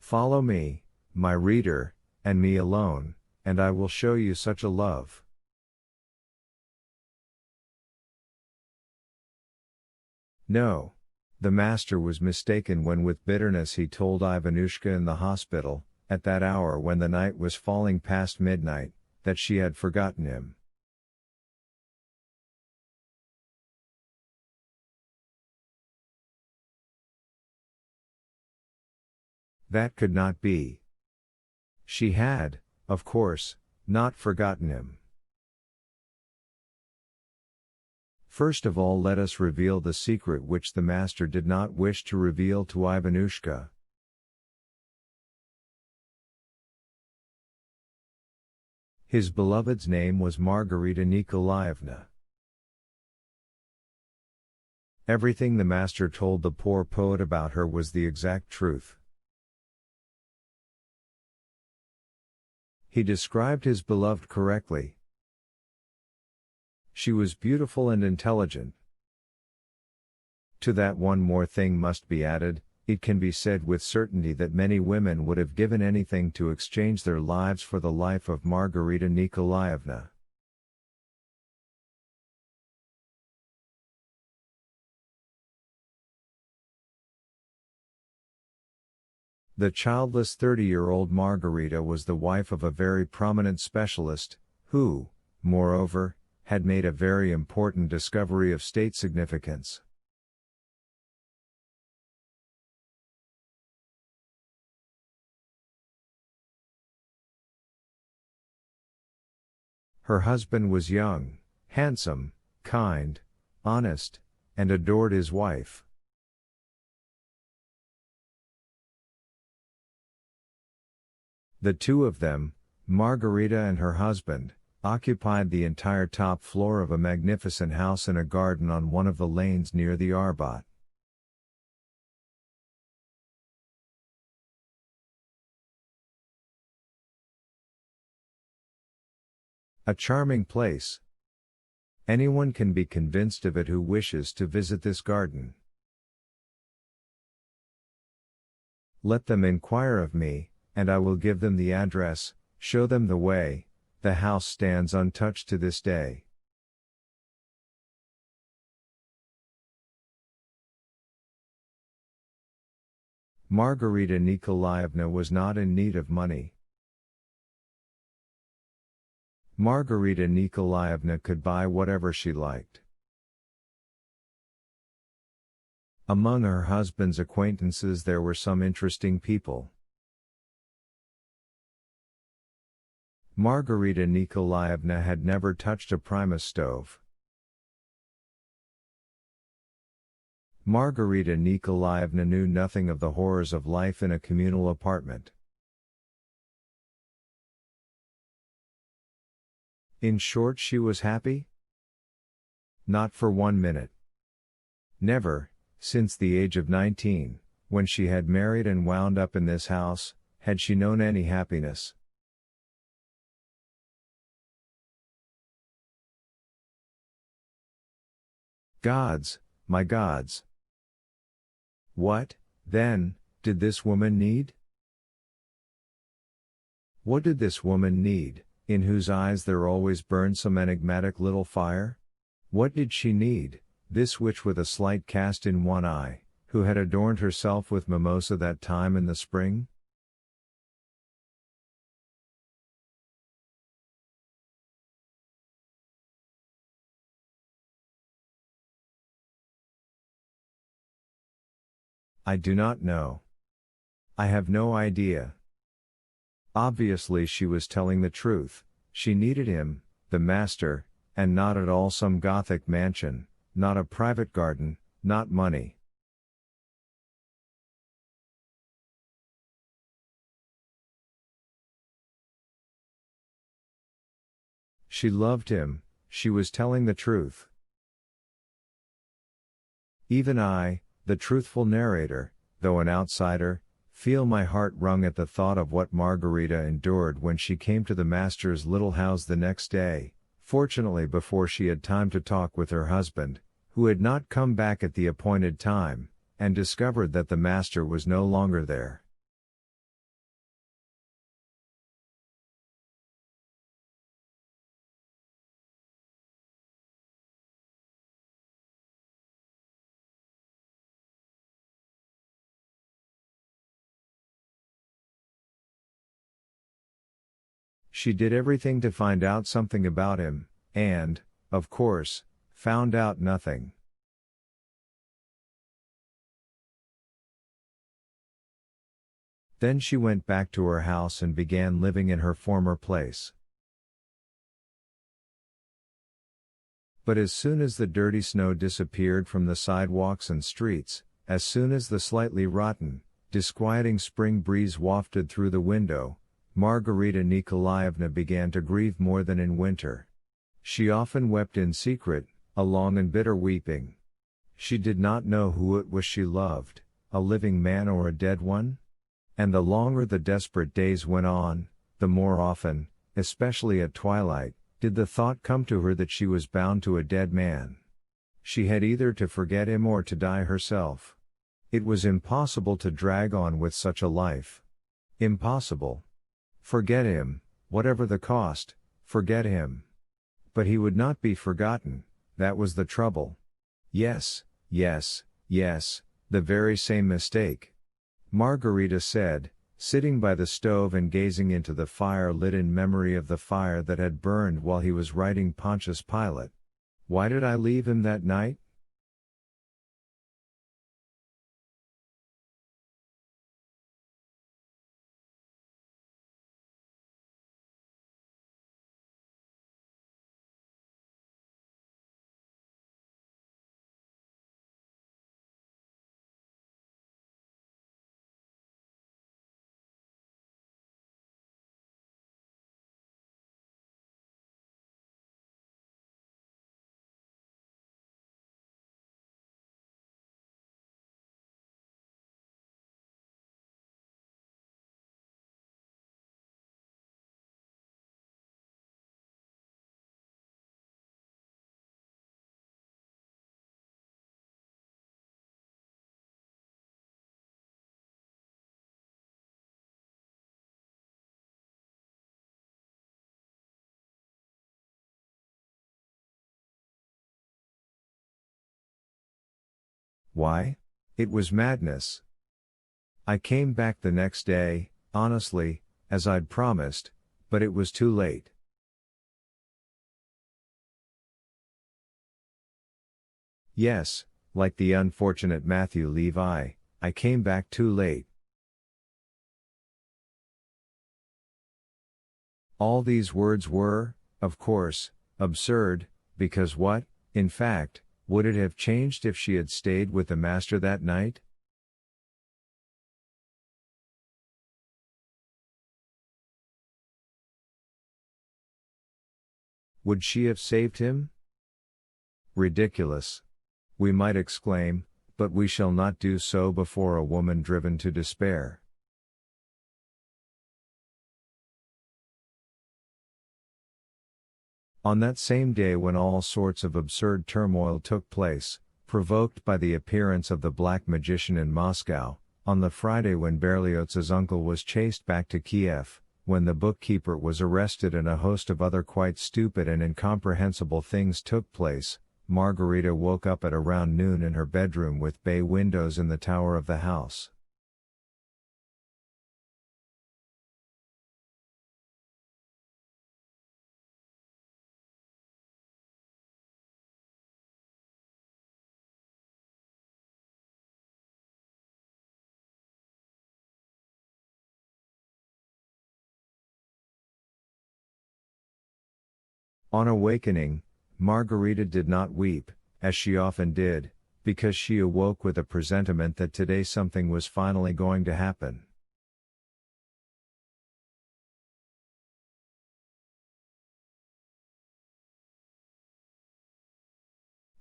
Follow me, my reader, and me alone, and I will show you such a love. No. The master was mistaken when with bitterness he told Ivanushka in the hospital, at that hour when the night was falling past midnight, that she had forgotten him. That could not be. She had, of course, not forgotten him. First of all, let us reveal the secret which the master did not wish to reveal to Ivanushka. His beloved's name was Margarita Nikolaevna. Everything the master told the poor poet about her was the exact truth. He described his beloved correctly. She was beautiful and intelligent. To that one more thing must be added, it can be said with certainty that many women would have given anything to exchange their lives for the life of Margarita Nikolaevna. The childless 30-year-old Margarita was the wife of a very prominent specialist, who, moreover, had made a very important discovery of state significance. Her husband was young, handsome, kind, honest, and adored his wife. The two of them, Margarita and her husband, occupied the entire top floor of a magnificent house in a garden on one of the lanes near the Arbat. A charming place. Anyone can be convinced of it who wishes to visit this garden. Let them inquire of me, and I will give them the address, show them the way. The house stands untouched to this day. Margarita Nikolaevna was not in need of money. Margarita Nikolaevna could buy whatever she liked. Among her husband's acquaintances there were some interesting people. Margarita Nikolaevna had never touched a Primus stove. Margarita Nikolaevna knew nothing of the horrors of life in a communal apartment. In short, she was happy? Not for 1 minute. Never, since the age of 19, when she had married and wound up in this house, had she known any happiness. Gods, my gods! What, then, did this woman need? What did this woman need, in whose eyes there always burned some enigmatic little fire? What did she need, this witch with a slight cast in one eye, who had adorned herself with mimosa that time in the spring? I do not know. I have no idea. Obviously she was telling the truth. She needed him, the master, and not at all some Gothic mansion, not a private garden, not money. She loved him, she was telling the truth. Even I, the truthful narrator, though an outsider, feel my heart wrung at the thought of what Margarita endured when she came to the master's little house the next day, fortunately before she had time to talk with her husband, who had not come back at the appointed time, and discovered that the master was no longer there. She did everything to find out something about him, and, of course, found out nothing. Then she went back to her house and began living in her former place. But as soon as the dirty snow disappeared from the sidewalks and streets, as soon as the slightly rotten, disquieting spring breeze wafted through the window, Margarita Nikolaevna began to grieve more than in winter. She often wept in secret, a long and bitter weeping. She did not know who it was she loved, a living man or a dead one? And the longer the desperate days went on, the more often, especially at twilight, did the thought come to her that she was bound to a dead man. She had either to forget him or to die herself. It was impossible to drag on with such a life. Impossible. Forget him, whatever the cost, forget him. But he would not be forgotten, that was the trouble. Yes, the very same mistake. Margarita said, sitting by the stove and gazing into the fire lit in memory of the fire that had burned while he was writing Pontius Pilate. Why did I leave him that night? Why? It was madness. I came back the next day, honestly, as I'd promised, but it was too late. Yes, like the unfortunate Matthew Levi, I came back too late. All these words were, of course, absurd, because what, in fact, would it have changed if she had stayed with the master that night? Would she have saved him? Ridiculous. We might exclaim, but we shall not do so before a woman driven to despair. On that same day when all sorts of absurd turmoil took place, provoked by the appearance of the black magician in Moscow, on the Friday when Berlioz's uncle was chased back to Kiev, when the bookkeeper was arrested and a host of other quite stupid and incomprehensible things took place, Margarita woke up at around noon in her bedroom with bay windows in the tower of the house. On awakening, Margarita did not weep, as she often did, because she awoke with a presentiment that today something was finally going to happen.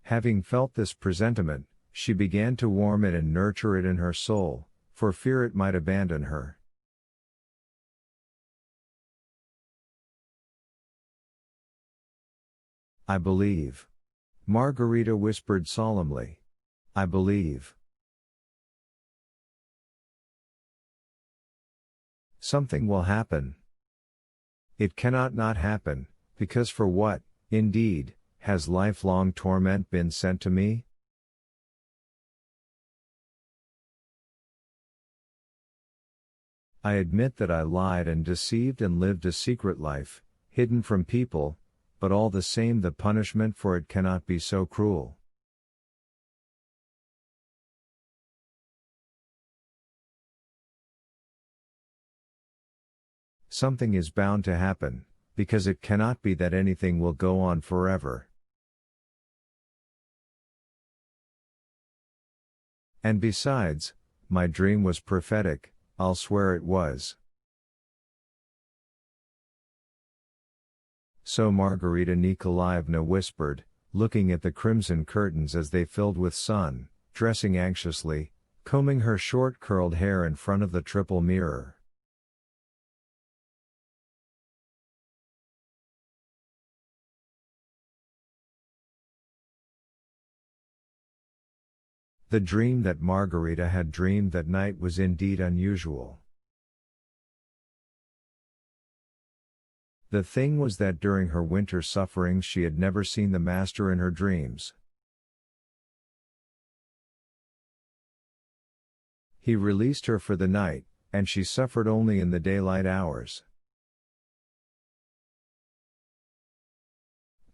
Having felt this presentiment, she began to warm it and nurture it in her soul, for fear it might abandon her. I believe. Margarita whispered solemnly. I believe. Something will happen. It cannot not happen, because for what, indeed, has lifelong torment been sent to me? I admit that I lied and deceived and lived a secret life, hidden from people, but all the same the punishment for it cannot be so cruel. Something is bound to happen, because it cannot be that anything will go on forever. And besides, my dream was prophetic, I'll swear it was. So Margarita Nikolaevna whispered, looking at the crimson curtains as they filled with sun, dressing anxiously, combing her short curled hair in front of the triple mirror. The dream that Margarita had dreamed that night was indeed unusual. The thing was that during her winter sufferings she had never seen the Master in her dreams. He released her for the night, and she suffered only in the daylight hours.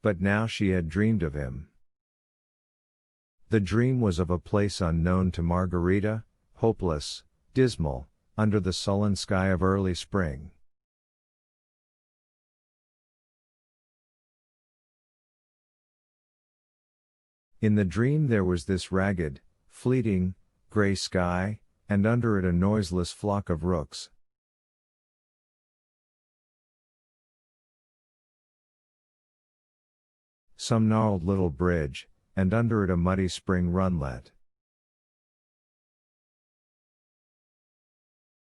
But now she had dreamed of him. The dream was of a place unknown to Margarita, hopeless, dismal, under the sullen sky of early spring. In the dream there was this ragged, fleeting, gray sky, and under it a noiseless flock of rooks. Some gnarled little bridge, and under it a muddy spring runlet.